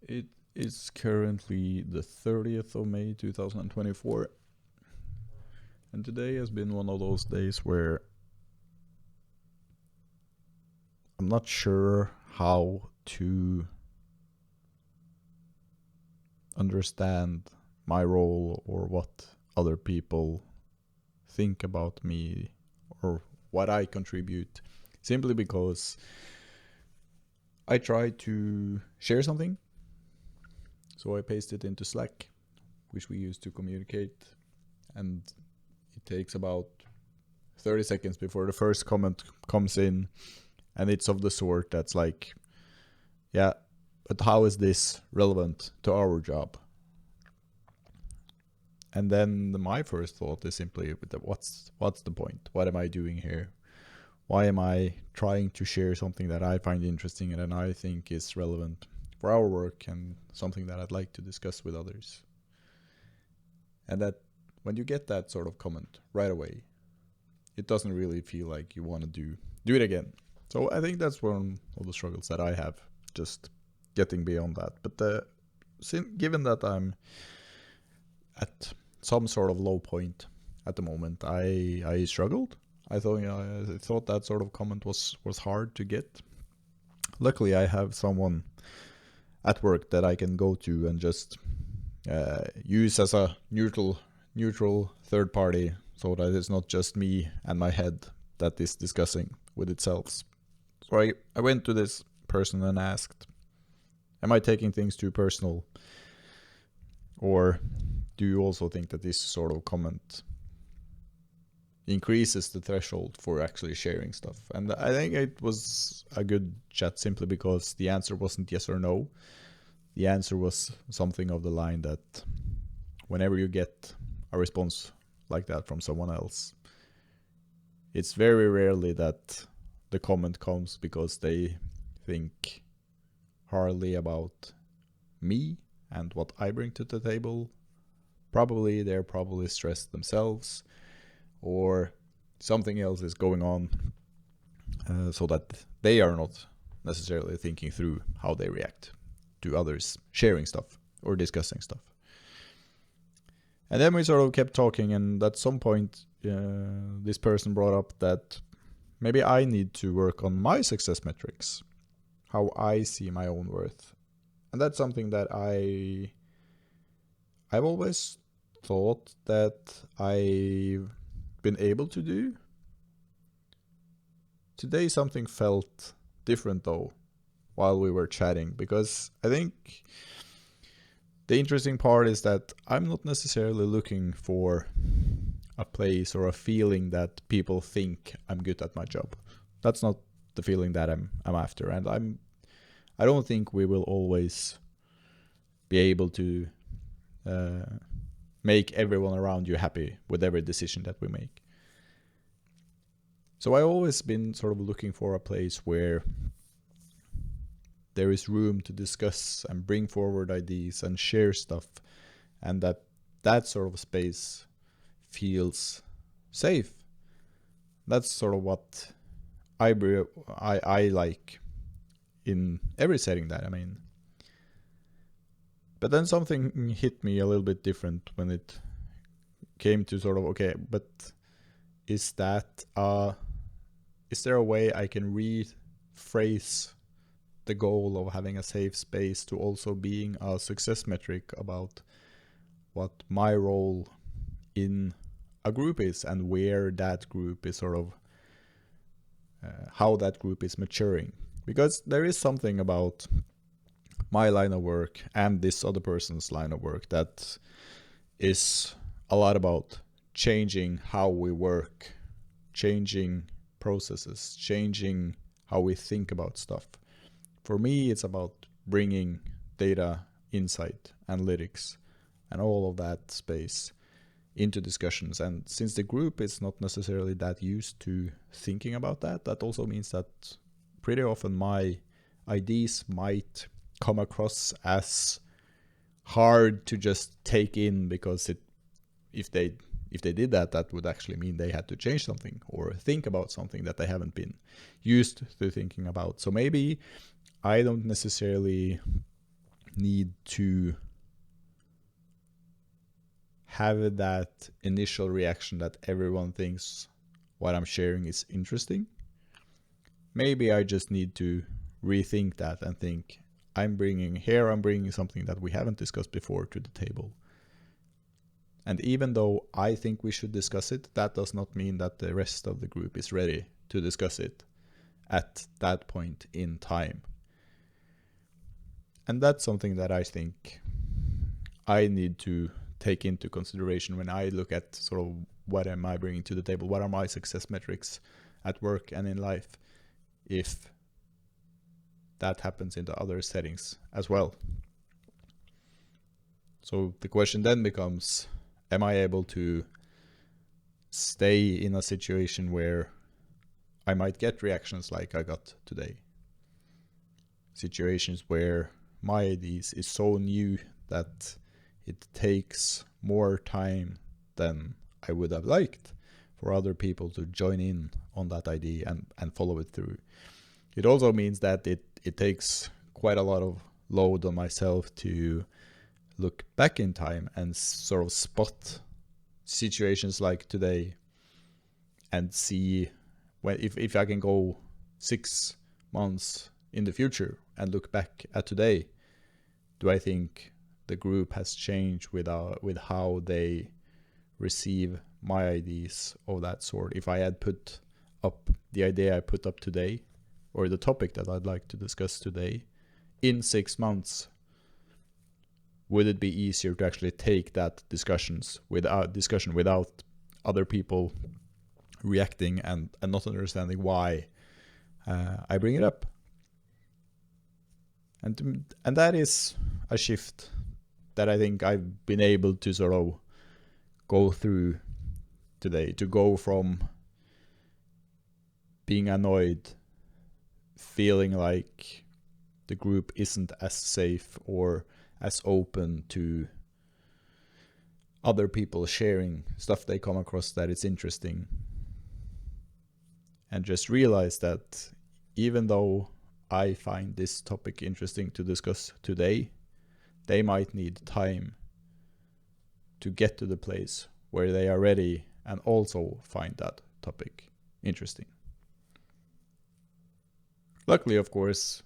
It is currently the 30th of May 2024, and today has been one of those days where I'm not sure how to understand my role or what other people think about me or what I contribute, simply because I try to share something, so I paste it into Slack, which we use to communicate, and it takes about 30 seconds before the first comment comes in, and it's of the sort that's like, yeah, but how is this relevant to our job? And then my first thought is simply, what's the point? What am I doing here? Why am I trying to share something that I find interesting and I think is relevant for our work and something that I'd like to discuss with others? And that when you get that sort of comment right away, it doesn't really feel like you want to do it again. So I think that's one of the struggles that I have, just getting beyond that. But given that I'm at some sort of low point at the moment, I struggled. I thought that sort of comment was hard to get. Luckily, I have someone at work that I can go to and just use as a neutral third party, so that it's not just me and my head that is discussing with itself. So I went to this person and asked, am I taking things too personal? Or do you also think that this sort of comment increases the threshold for actually sharing stuff? And I think it was a good chat, simply because the answer wasn't yes or no. The answer was something of the line that whenever you get a response like that from someone else, it's very rarely that the comment comes because they think hardly about me and what I bring to the table. They're probably stressed themselves, or something else is going on, so that they are not necessarily thinking through how they react to others sharing stuff or discussing stuff. And then we sort of kept talking, and at some point, this person brought up that maybe I need to work on my success metrics, how I see my own worth. And that's something that I've always thought that I've been able to do. Today something felt different though while we were chatting, because I think the interesting part is that I'm not necessarily looking for a place or a feeling that people think I'm good at my job. That's not the feeling that I'm after, and I don't think we will always be able to make everyone around you happy with every decision that we make. So I've always been sort of looking for a place where there is room to discuss and bring forward ideas and share stuff, and that sort of space feels safe. That's sort of what I like in every setting that I'm in. But then something hit me a little bit different when it came to sort of, okay, but is there a way I can rephrase the goal of having a safe space to also being a success metric about what my role in a group is, and where that group is sort of, how that group is maturing? Because there is something about my line of work and this other person's line of work that is a lot about changing how we work, changing processes, changing how we think about stuff. For me, it's about bringing data, insight, analytics, and all of that space into discussions. And since the group is not necessarily that used to thinking about that, that also means that pretty often my ideas might come across as hard to just take in, because if they did that, that would actually mean they had to change something or think about something that they haven't been used to thinking about. So maybe I don't necessarily need to have that initial reaction that everyone thinks what I'm sharing is interesting. Maybe I just need to rethink that and think, I'm bringing something that we haven't discussed before to the table. And even though I think we should discuss it, that does not mean that the rest of the group is ready to discuss it at that point in time. And that's something that I think I need to take into consideration when I look at sort of what am I bringing to the table, what are my success metrics at work and in life, if that happens into other settings as well. So the question then becomes, am I able to stay in a situation where I might get reactions like I got today? Situations where my ideas is so new that it takes more time than I would have liked for other people to join in on that idea and follow it through. It also means that it takes quite a lot of load on myself to look back in time and sort of spot situations like today and see if I can go 6 months in the future and look back at today. Do I think the group has changed with how they receive my ideas of that sort? If I had put up the idea I put up today, or the topic that I'd like to discuss today, in 6 months, would it be easier to actually take that discussion without other people reacting and not understanding why I bring it up? And that is a shift that I think I've been able to sort of go through today, to go from being annoyed, feeling like the group isn't as safe or as open to other people sharing stuff they come across that is interesting, and just realize that even though I find this topic interesting to discuss today, they might need time to get to the place where they are ready and also find that topic interesting. Luckily, of course,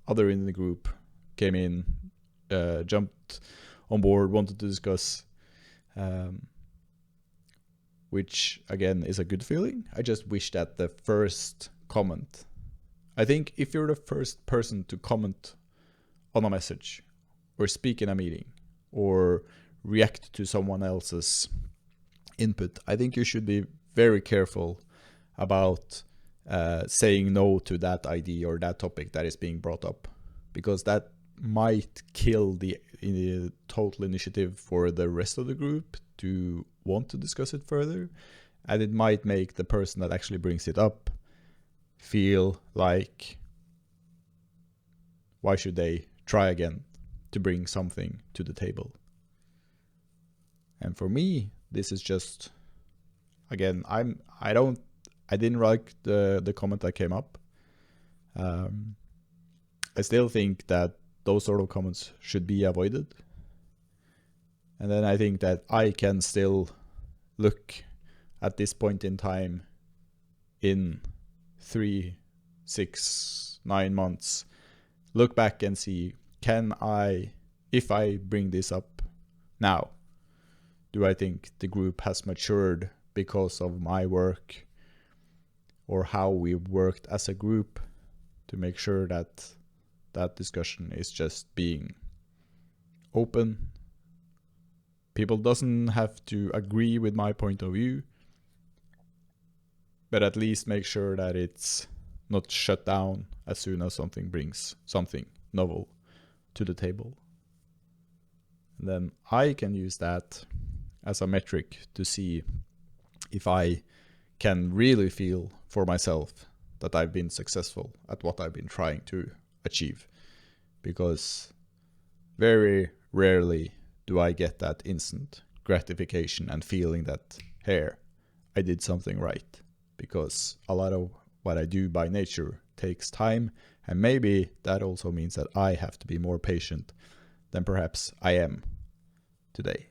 other in the group came in, jumped on board, wanted to discuss, which again is a good feeling. I just wish that the first comment, I think if you're the first person to comment on a message or speak in a meeting or react to someone else's input, I think you should be very careful about saying no to that idea or that topic that is being brought up, because that might kill the total initiative for the rest of the group to want to discuss it further, and it might make the person that actually brings it up feel like, why should they try again to bring something to the table? And for me, this is just, again, I didn't like the comment that came up. I still think that those sort of comments should be avoided. And then I think that I can still look at this point in time in 3, 6, 9 months, look back and see, if I bring this up now, do I think the group has matured because of my work or how we've worked as a group to make sure that that discussion is just being open? People doesn't have to agree with my point of view, but at least make sure that it's not shut down as soon as something brings something novel to the table. And then I can use that as a metric to see if I can really feel for myself that I've been successful at what I've been trying to achieve. Because very rarely do I get that instant gratification and feeling that, here, I did something right. Because a lot of what I do by nature takes time, and maybe that also means that I have to be more patient than perhaps I am today.